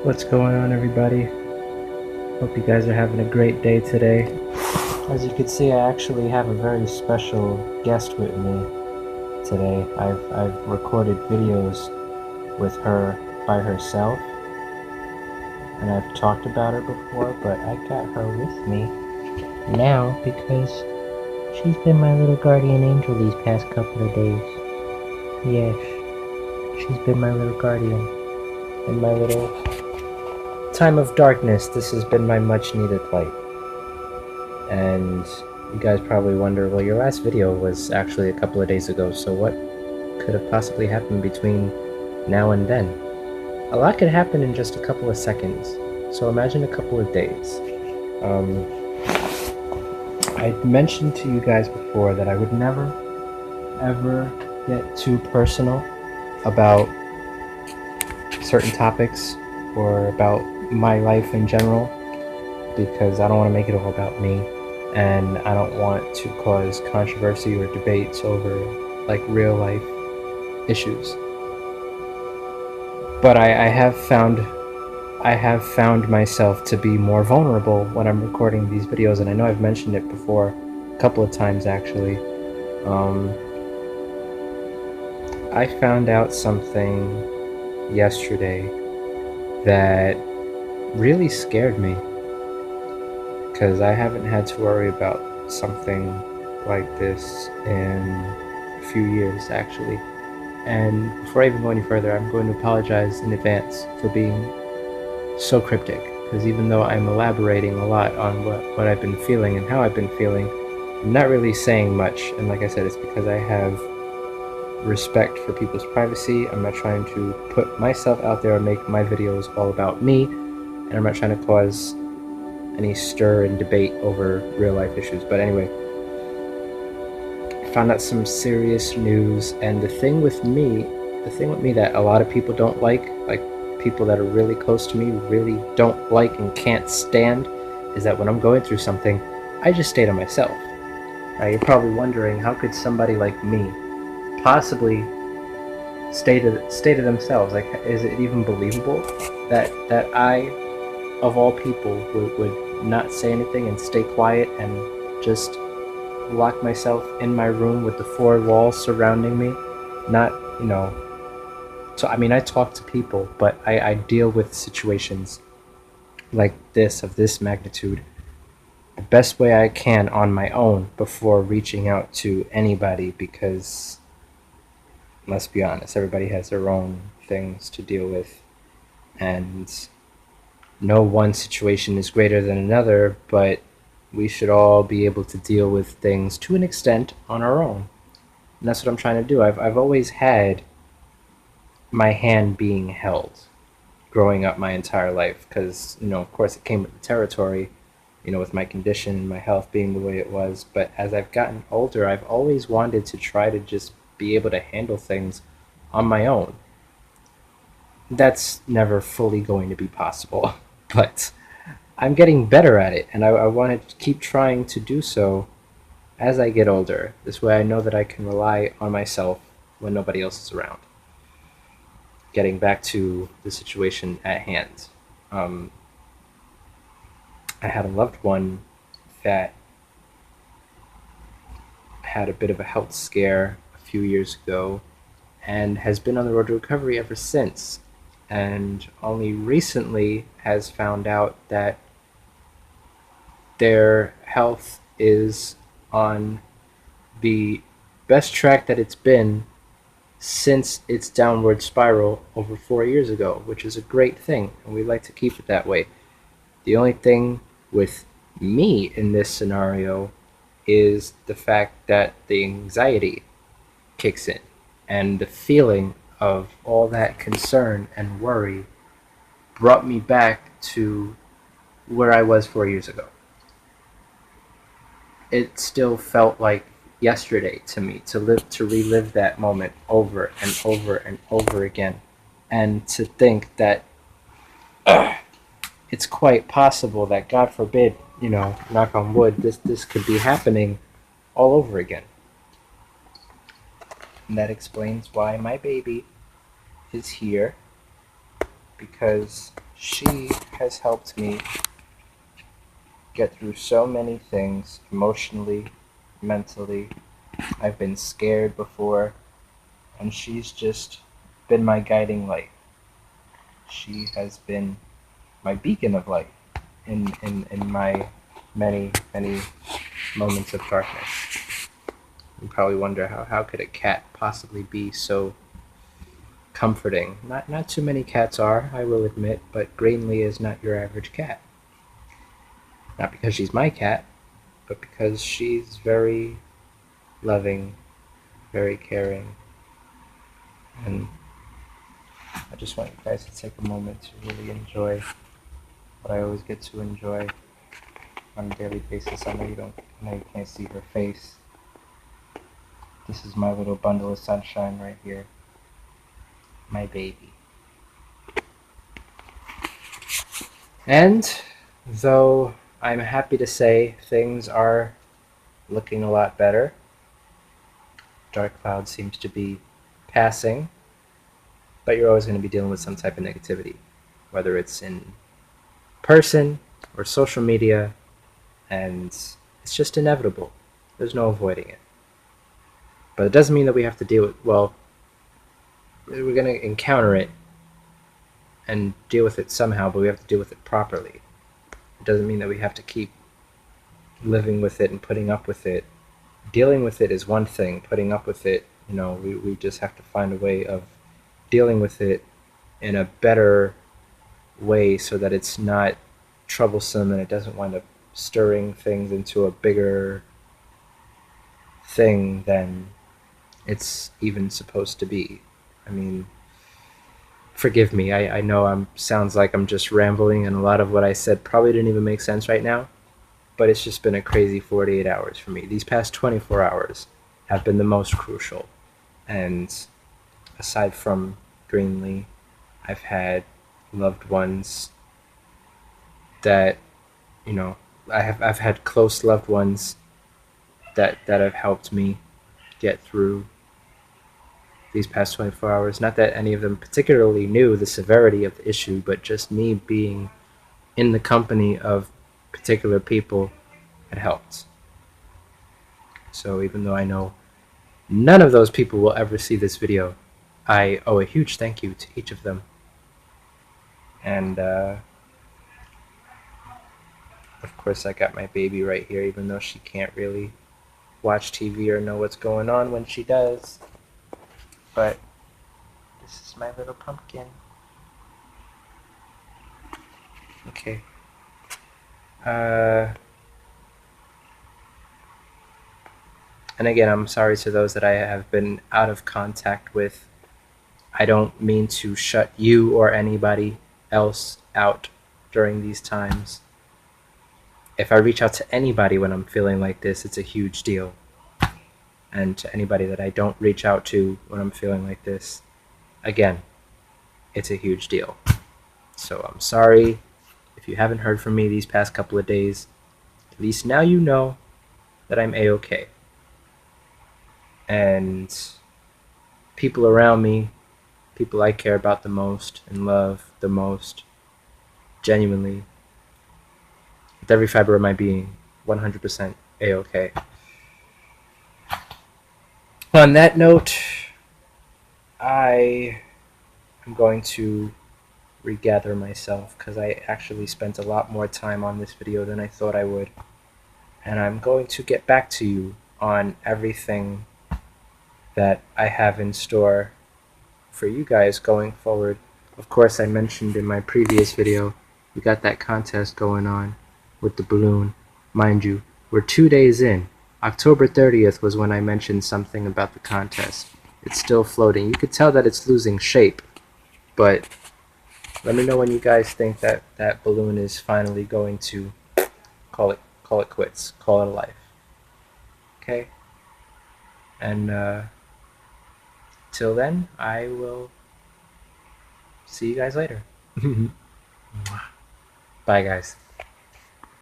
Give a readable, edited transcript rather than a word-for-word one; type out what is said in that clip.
What's going on, everybody? Hope you guys are having a great day today. As you can see, I actually have a very special guest with me today. I've recorded videos with her by herself, and I've talked about her before, but I got her with me now because she's been my little guardian angel these past couple of days. Yes, she's been my little guardian in my little time of darkness. This has been my much needed light. And you guys probably wonder, well, your last video was actually a couple of days ago, so what could have possibly happened between now and then? A lot could happen in just a couple of seconds, so imagine a couple of days. I mentioned to you guys before that I would never, ever get too personal about certain topics or about my life in general, because I don't want to make it all about me, and I don't want to cause controversy or debates over like real life issues. But I have found myself to be more vulnerable when I'm recording these videos, and I know I've mentioned it before a couple of times actually. I found out something yesterday that really scared me, because I haven't had to worry about something like this in a few years actually. And before I even go any further, I'm going to apologize in advance for being so cryptic, because even though I'm elaborating a lot on what I've been feeling and how I've been feeling, I'm not really saying much. And like I said, it's because I have respect for people's privacy. I'm not trying to put myself out there and make my videos all about me, and I'm not trying to cause any stir and debate over real life issues. But anyway, I found out some serious news, and the thing with me that a lot of people don't like people that are really close to me really don't like and can't stand, is that when I'm going through something, I just stay to myself. You're probably wondering, how could somebody like me possibly stay to themselves? Like, is it even believable that I, of all people, would not say anything and stay quiet and just lock myself in my room with the four walls surrounding me? Not, so I mean, I talk to people, but I deal with situations like this, of this magnitude, the best way I can on my own before reaching out to anybody, because let's be honest, everybody has their own things to deal with, and no one situation is greater than another, but we should all be able to deal with things to an extent on our own. And that's what I'm trying to do. I've always had my hand being held growing up my entire life, because, of course it came with the territory, with my condition and my health being the way it was. But as I've gotten older, I've always wanted to try to just be able to handle things on my own. That's never fully going to be possible, but I'm getting better at it, and I want to keep trying to do so as I get older. This way I know that I can rely on myself when nobody else is around. Getting back to the situation at hand. I had a loved one that had a bit of a health scare a few years ago and has been on the road to recovery ever since, and only recently has found out that their health is on the best track that it's been since its downward spiral over 4 years ago, which is a great thing, and we'd like to keep it that way. The only thing with me in this scenario is the fact that the anxiety kicks in, and the feeling of all that concern and worry brought me back to where I was 4 years ago. It still felt like yesterday to me to relive that moment over and over and over again, and to think that it's quite possible that, God forbid, knock on wood, this could be happening all over again. And that explains why my baby is here, because She has helped me get through so many things emotionally, mentally. I've been scared before, and she's just been my guiding light. She has been my beacon of light in my many, many moments of darkness. You probably wonder how could a cat possibly be so comforting? Not too many cats are, I will admit, but Greenlee is not your average cat. Not because she's my cat, but because she's very loving, very caring, and I just want you guys to take a moment to really enjoy what I always get to enjoy on a daily basis. I know you can't see her face. This is my little bundle of sunshine right here. My baby. And though I'm happy to say things are looking a lot better, dark cloud seems to be passing, but you're always going to be dealing with some type of negativity, whether it's in person or social media, and it's just inevitable. There's no avoiding it. But it doesn't mean that we have to deal with, well, we're going to encounter it and deal with it somehow, but we have to deal with it properly. It doesn't mean that we have to keep living with it and putting up with it. Dealing with it is one thing. Putting up with it, we just have to find a way of dealing with it in a better way so that it's not troublesome and it doesn't wind up stirring things into a bigger thing than it's even supposed to be. I mean, forgive me, I know sounds like I'm just rambling, and a lot of what I said probably didn't even make sense right now, but it's just been a crazy 48 hours for me. These past 24 hours have been the most crucial, and aside from Greenlee, I've had loved ones that, I've had close loved ones that have helped me get through these past 24 hours. Not that any of them particularly knew the severity of the issue, but just me being in the company of particular people had helped. So even though I know none of those people will ever see this video, I owe a huge thank you to each of them. And of course I got my baby right here, even though she can't really watch TV or know what's going on when she does. But this is my little pumpkin. Okay. And again, I'm sorry to those that I have been out of contact with. I don't mean to shut you or anybody else out during these times. If I reach out to anybody when I'm feeling like this, it's a huge deal. And to anybody that I don't reach out to when I'm feeling like this, again, it's a huge deal. So I'm sorry if you haven't heard from me these past couple of days. At least now you know that I'm A-okay. And people around me, people I care about the most and love the most, genuinely, with every fiber of my being, 100% A-okay. On that note, I am going to regather myself because I actually spent a lot more time on this video than I thought I would. And I'm going to get back to you on everything that I have in store for you guys going forward. Of course, I mentioned in my previous video, we got that contest going on with the balloon. Mind you, we're 2 days in. October 30th was when I mentioned something about the contest. It's still floating. You could tell that it's losing shape, but let me know when you guys think that that balloon is finally going to call it quits, call it a life. Okay? And till then, I will see you guys later. Bye, guys.